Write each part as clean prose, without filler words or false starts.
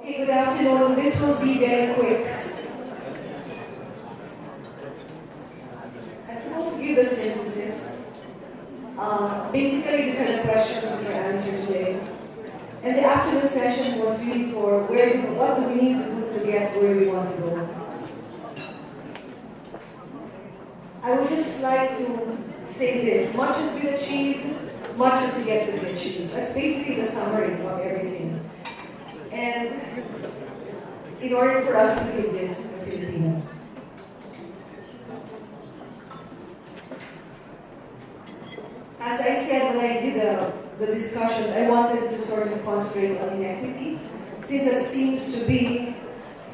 Okay, good afternoon. This will be very quick. I'm supposed to give the synthesis. Basically, these are the questions that were answered today. And the afternoon session was really for what do we need to do to get where we want to go. I would just like to say this: much has been achieved, much is yet to be achieved. That's basically the summary of everything. And in order for us to give this to the Filipinos. As I said when I did the discussions, I wanted to sort of concentrate on inequity, since that seems to be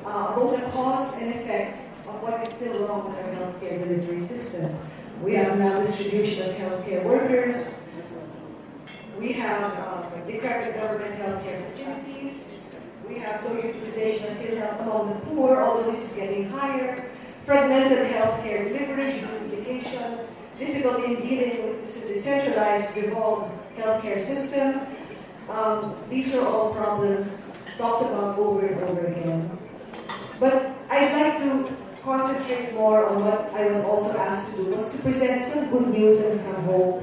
both a cause and effect of what is still wrong with our healthcare delivery system. We have maldistribution of healthcare workers. We have decrepit government healthcare facilities. We have low utilization of PhilHealth among the poor, although this is getting higher. Fragmented healthcare delivery, duplication, difficulty in dealing with this decentralized, devolved healthcare system. These are all problems talked about over and over again. But I'd like to concentrate more on what I was also asked to do, was to present some good news and some hope.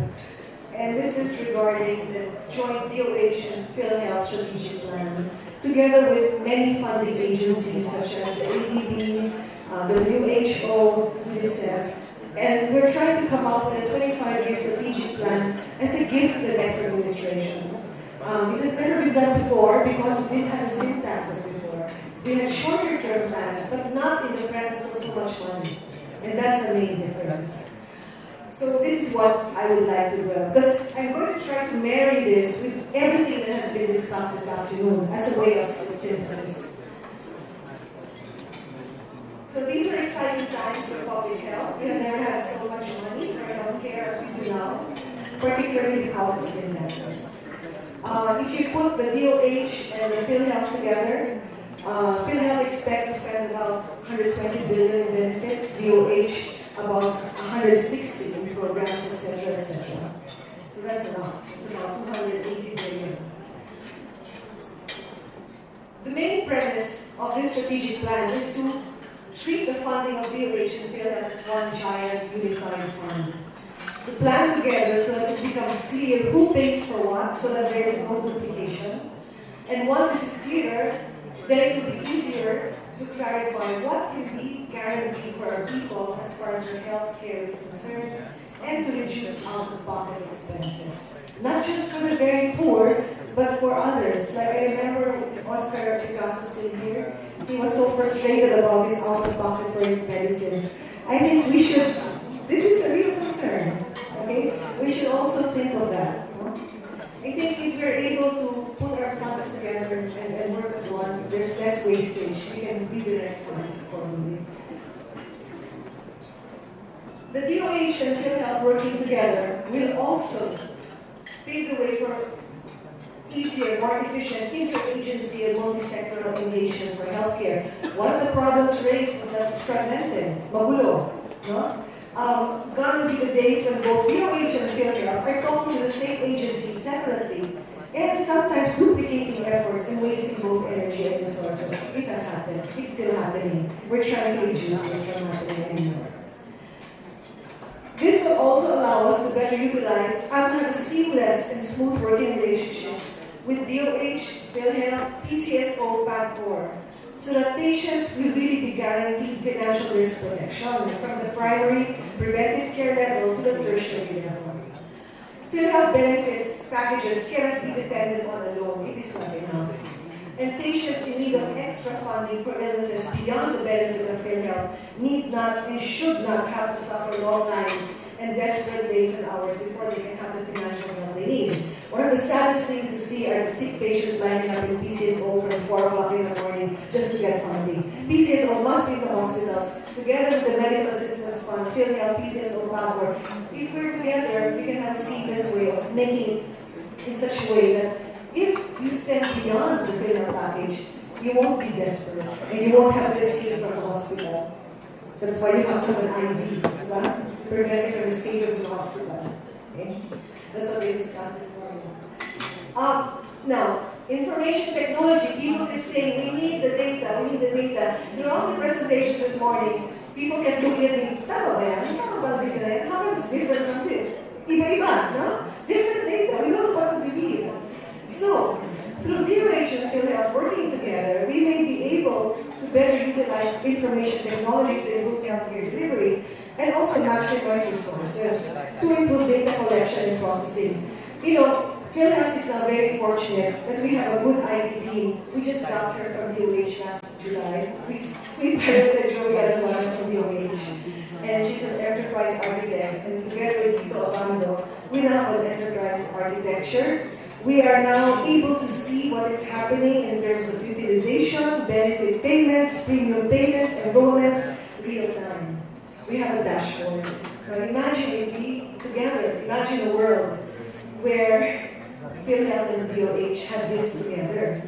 And this is regarding the joint DOH and PhilHealth strategic plan, together with many funding agencies such as the ADB, the WHO, UNICEF. And we're trying to come up with a 25-year strategic plan as a gift to the next administration. It has never been done before because we didn't have the syntaxes before. We had shorter-term plans, but not in the presence of so much money. And that's the main difference. So this is what I would like to do, because I'm going to try to marry this with everything that has been discussed this afternoon as a way of synthesis. So these are exciting times for public health. We have never had so much money for healthcare as we do now, particularly because of syntaxes. If you put the DOH and the PhilHealth together, PhilHealth expects to spend about 120 billion in benefits, DOH about 160 in programs, etc., etc. So that's a lot. It's about 280 billion. The main premise of this strategic plan is to treat the funding of DOH and PhilHealth as one giant unified fund. To plan together so that it becomes clear who pays for what, so that there is no duplication. And once this is clear, then it will be easier to clarify what can be guaranteed for our people as far as their health care is concerned, and to reduce out-of-pocket expenses. Not just for the very poor, but for others. Like I remember Oscar Picasso sitting here, he was so frustrated about his out-of-pocket for his medicines. I think we should, this is a real concern, okay? We should also think of that. I think if we're able to put our funds together and work as one, there's less wastage. We can redirect funds accordingly. The DOH and PhilHealth working together will also pave the way for easier, more efficient interagency and multi-sectoral innovation for healthcare. One of the problems raised is that it's fragmented, magulo, no? Gone will be the days when both DOH and PhilHealth are talking to the same agency separately and sometimes duplicating efforts and wasting both energy and resources. It has happened. It's still happening. We're trying to reduce this from happening anymore. This will also allow us to better utilize and have a seamless and smooth working relationship with DOH, PhilHealth, PCSO, PAGCOR, so that patients will really be guaranteed financial risk protection from the primary preventive care level to the tertiary level. PhilHealth benefits packages cannot be dependent on a loan. It is not enough. And patients in need of extra funding for illnesses beyond the benefit of PhilHealth need not and should not have to suffer long lines and desperate days and hours before they can have the financial help they need. One of the saddest things to see are the sick patients lining up in PCSO from 4 o'clock in the morning just to get funding. PCSO must be in the hospitals, together with the Medical Assistance Fund, PhilHealth, PCSO, PAGCOR. If we're together, we can have a seamless way of making it in such a way that if you spend beyond the PhilHealth package, you won't be desperate and you won't have to escape from the hospital. That's why you have to have an IV, right? It's preventing from escaping from the hospital. Okay? That's what we discussed this morning. Now, Information technology, people keep saying, we need the data, we need the data. Throughout the presentations this morning, people kept looking at me, tama ba yan? Tama ba data na yan? How come it's different from this? Iba-iba, no? Different data, we don't know what to believe. So, through DOH and PhilHealth working together, we may be able to better utilize information technology to improve healthcare delivery and also maximize resources to improve data collection and processing. You know, PhilHealth is now very fortunate that we have a good IT team. We just got her from DOH last July. We piloted Joey Araluana from DOH. And she's an enterprise architect. And together with Tito Abando, we now have an enterprise architecture. We are now able to see what is happening in terms of utilization, benefit payments, premium payments, enrollments, real time. We have a dashboard. Now imagine if we together, imagine a world where PhilHealth and DOH had this together.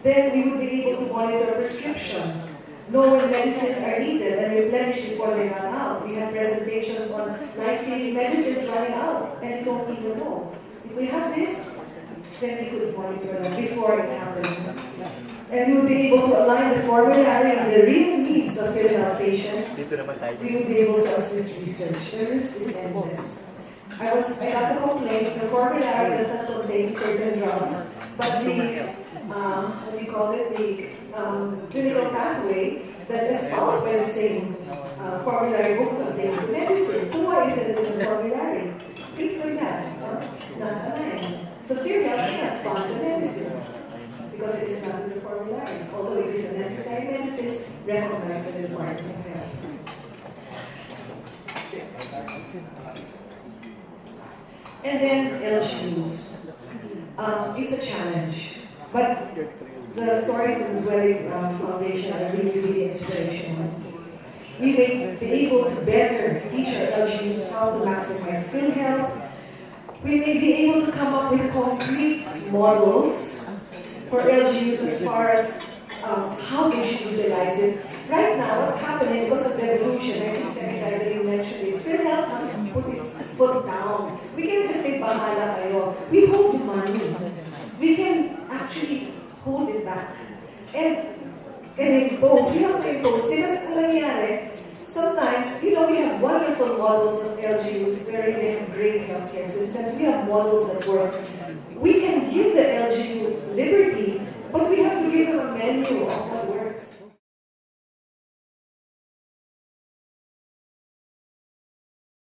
Then we would be able to monitor prescriptions, know when medicines are needed and replenish before they run out. We have presentations on life-saving medicines running out and you don't even know. If we have this, then we could monitor them before it happened. And we will be able to align the formulary and the real needs of PhilHealth patients. We will be able to assist research. The risk is endless. I got the complaint, the formulary does not contain certain drugs, but the, what do you call it, the clinical pathway that's espoused by the same formulary book contains the medicine. So why is it in the formulary? Things like that. It's not aligned. So PhilHealth cannot fund the medicine because it is not in the formulary, although it is a necessary medicine recognized in the Department of Health. And then LGUs. It's a challenge, but the stories of the Zwellig Foundation are really, really inspirational. We may be able to better teach our LGUs how to maximize PhilHealth. We may be able to come up with concrete models for LGUs as far as how they should utilize it. Right now, what's happening because of the evolution, I think Secretary you mentioned it, PhilHealth must put its foot down. We can't just say, bahala kayo. We hold the money. We can actually hold it back. And impose, we have to impose. Because ang nangyari, sometimes, you know, we have wonderful models of LGUs where they have great healthcare systems. We have models that work.